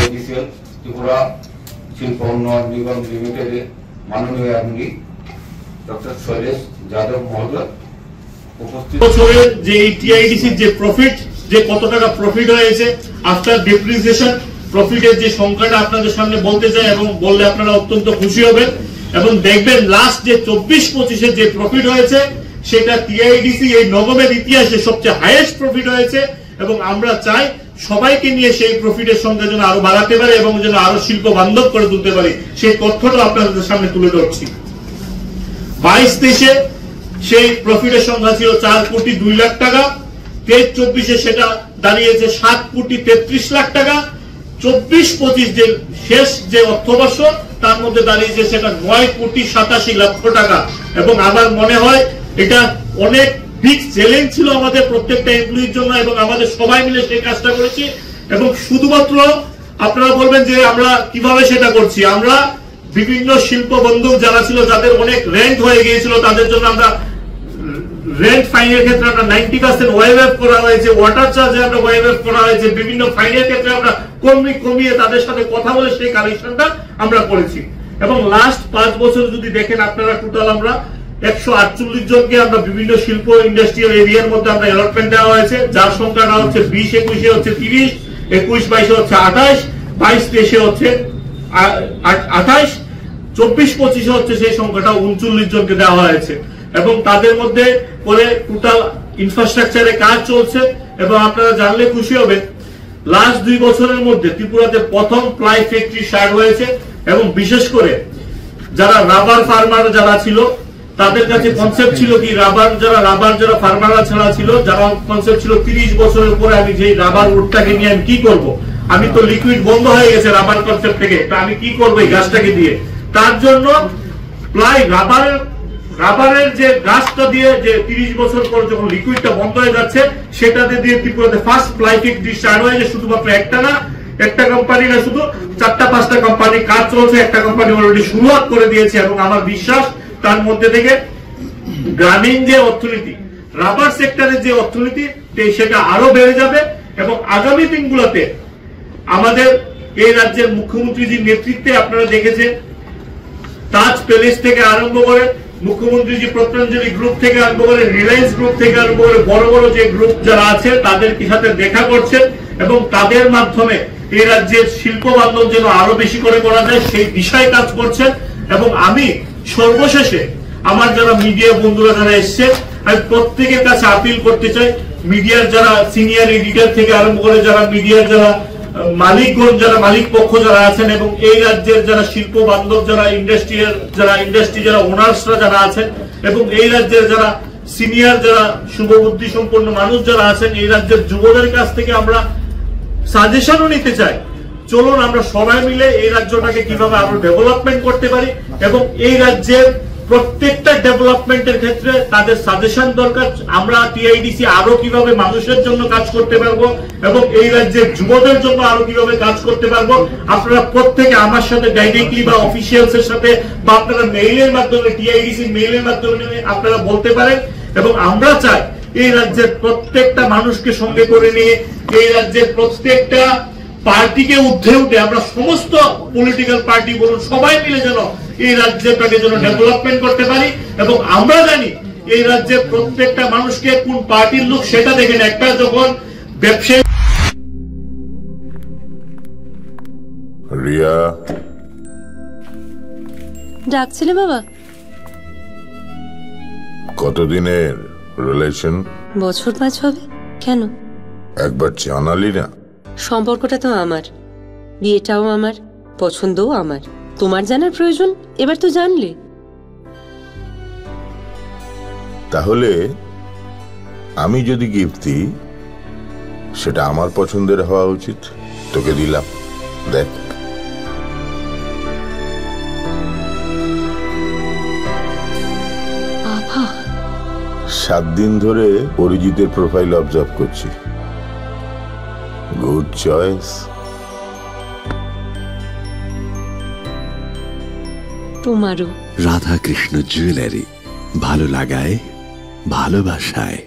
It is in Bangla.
টিআইডিসিএল ত্রিপুরা শিল্প উন্নয়ন নিগম লিমিটেডের মাননীয় এমডি ডক্টর শৈলেশ যাদব মহোদয় উপস্থিত। বছরের যে এই টিআইডিসির যে প্রফিট, যে কত টাকা প্রফিট হয়েছে আফটার ডিপ্রিসিয়েশন, প্রফিটের যে সংখ্যাটা আপনাদের সামনে বলতে চাই এবং বললে আপনারা অত্যন্ত খুশি হবেন এবং দেখবেন লাস্ট যে 24-25 যে প্রফিট হয়েছে সেটা টিআইডিসি এই নগমের ইতিহাসে সবচেয়ে হাইয়েস্ট প্রফিট হয়েছে এবং আমরা চাই সবাইকে নিয়ে সেই প্রফিটের সংখ্যা যেন আরো বাড়াতে পারে এবং যেন আরো শিল্প বান্ধব করে তুলতে পারে সেই তথ্যটা আপনাদের সামনে তুলে ধরছি। 22-23 সেই প্রফিটের সংখ্যা ছিল 4 কোটি 2 লাখ টাকা, 23-24 সেটা দাঁড়িয়েছে 7 কোটি 33 লাখ টাকা, 24-25 যে শেষ যে অর্থবর্ষ তার মধ্যে দাঁড়িয়েছে সেটা 9 কোটি 87 লক্ষ টাকা। এবং আমার মনে হয় এটা অনেক বিগ চ্যালেঞ্জ ছিল আমাদের প্রত্যেকটা এমপ্লয়ির জন্য এবং আমাদের সবাই মিলে সেই কাজটা করেছি। এবং শুধুমাত্র আপনারা বলবেন যে আমরা কিভাবে সেটা করছি, আমরা বিভিন্ন শিল্প বন্ধু যারা ছিল যাদের অনেক রেন্ট হয়ে গিয়েছিল তাদের জন্য আমরা রেন্ট ফাইনের ক্ষেত্রে আমরা 90% ওয়েভ করা হয়েছে, ওয়াটার চার্জে আমরা ওয়েভ করা হয়েছে, বিভিন্ন ফাইনের ক্ষেত্রে আমরা কমিয়ে তাদের সাথে কথা বলে সেই কালেকশনটা আমরা করেছি। এবং লাস্ট 5 বছর যদি দেখেন আপনারা টোটাল আমরা 148 জনকে আমরা বিভিন্ন শিল্প ইন্ডাস্ট্রিয়াল এরিয়ার মধ্যে আমরা অ্যালটমেন্ট দেওয়া হয়েছে, যার সংখ্যাটা হচ্ছে 20-21 হচ্ছে 30, 21-22 হচ্ছে 28, 22-23 হচ্ছে 28, 24-25 হচ্ছে সেই সংখ্যাটা 39 জনকে দেওয়া হয়েছে। এবং তাদের মধ্যে করে টোটাল ইনফ্রাস্ট্রাকচারে কাজ চলছে এবং আপনারা জানলে খুশি হবেন লাস্ট 2 বছরের মধ্যে ত্রিপুরাতে প্রথম প্লাই ফ্যাক্টরি স্টার্ট হয়েছে এবং বিশেষ করে যারা রাবার ফার্মার যারা ছিল তাদের কাছে কনসেপ্ট ছিল কি রাবার যারা ফার্মাররা ছাড়া ছিল যারা কনসেপ্ট ছিল 30 বছরের পরে আমি যে রাবার উডটাকে নিয়ে আমি কি করব, আমি তো লিকুইড বন্ধ হয়ে গেছে রাবার কনসেপ্ট থেকে, তা আমি কি করবো এই গাছটাকে দিয়ে। তার জন্য প্লাই রাবারের যে গাছটা দিয়ে যে 30 বছর পর যখন লিকুইডটা বন্ধ হয়ে যাচ্ছে সেটাতে দিয়ে ত্রিপুরাতে ফার্স্ট প্লাই ফ্যাক্টরি স্টার্ট হয়েছে। শুধুমাত্র একটা না, একটা কোম্পানি না, শুধু 4-5টা কোম্পানি কাজ চলছে, একটা কোম্পানি অলরেডি শুরুয়াত করে দিয়েছে। এবং আমার বিশ্বাস তার মধ্যে থেকে গ্রামীণ যে অর্থনীতি, রাবার সেক্টরের যে অর্থনীতি সেটা আরো বেড়ে যাবে। এবং আগামী দিনগুলোতে আমাদের এই রাজ্যের মুখ্যমন্ত্রীজির নেতৃত্বে আপনারা দেখেছেন তাজ প্যালেস থেকে আরম্ভ করে মুখ্যমন্ত্রীজি পতঞ্জলি গ্রুপ থেকে আরম্ভ করে রিলায়েন্স গ্রুপ থেকে আরম্ভ করে বড় বড় যে গ্রুপ যারা আছে তাদের সাথে দেখা করছেন এবং তাদের মাধ্যমে এই রাজ্যের শিল্প বান্ধব যেন আরো বেশি করে করা যায় সেই বিষয়ে কাজ করছেন। এবং আমি সর্বশেষে আমার যারা মিডিয়া বন্ধুরা যারা এসছে আমি প্রত্যেকের কাছে আপিল করতে চাই, মিডিয়ার যারা সিনিয়র এডিটর থেকে আরম্ভ করে যারা মিডিয়ার যারা মালিকগণ যারা মালিক পক্ষ যারা আছেন এবং এই রাজ্যের যারা শিল্প বান্ধব যারা ইন্ডাস্ট্রি যারা ওনার্সরা যারা আছেন এবং এই রাজ্যের যারা সিনিয়র যারা শুভবুদ্ধি সম্পন্ন মানুষ যারা আছেন এই রাজ্যের যুবদের কাছ থেকে আমরা সাজেশনও নিতে চাই। চলুন আমরা সবাই মিলে এই রাজ্যটাকে কিভাবে আরো ডেভেলপমেন্ট করতে পারি এবং এই রাজ্যের প্রত্যেকটা ডেভেলপমেন্টের ক্ষেত্রে তাদের সাজেশন দরকার। আমরা টিআইডিসি আরো কিভাবে মানুষের জন্য কাজ করতে পারবো এবং এই রাজ্যের যুবদের জন্য আরো কিভাবে কাজ করতে পারবো আপনারা প্রত্যেকে আমার সাথে ডাইরেক্টলি বা অফিসিয়ালস এর সাথে বা আপনারা মেইলের মাধ্যমে টিআইডিসি মেইলের মাধ্যমে আপনারা বলতে পারেন। এবং আমরা চাই এই রাজ্যের প্রত্যেকটা মানুষকে সঙ্গে করে নিয়ে এই রাজ্যের প্রত্যেকটা পার্টিকে ঊর্ধ্বে উঠে আমরা সমস্ত পলিটিক্যাল পার্টি বলুন সবাই মিলে যেন এই রাজ্যটাকে যেন ডেভেলপমেন্ট করতে পারি। এবং আমরা জানি এই রাজ্যের প্রত্যেকটা মানুষকে কোন পার্টির লোক সেটা দেখেন, একটা যখন ব্যবসায়ী রিয়া ডাকছিলে বাবা? কতদিনের রিলেশন? বছর 5 হবে। কেন? একবার জানালি না? সম্পর্কটা তো আমার, বিয়েটাও আমার, পছন্দও আমার। তোমার জানার প্রয়োজন এবার তো জানলে। তাহলে আমি যদি গিফট দিই সেটা আমার পছন্দের হওয়া উচিত। তোকে দিলাম, দেখ। বাবা 7 দিন ধরে অরিজিতের প্রোফাইল অবজার্ভ করছি। Good choice. তোমারও। রাধা কৃষ্ণ জুয়েলারি, ভালো লাগায় ভালোবাসায়।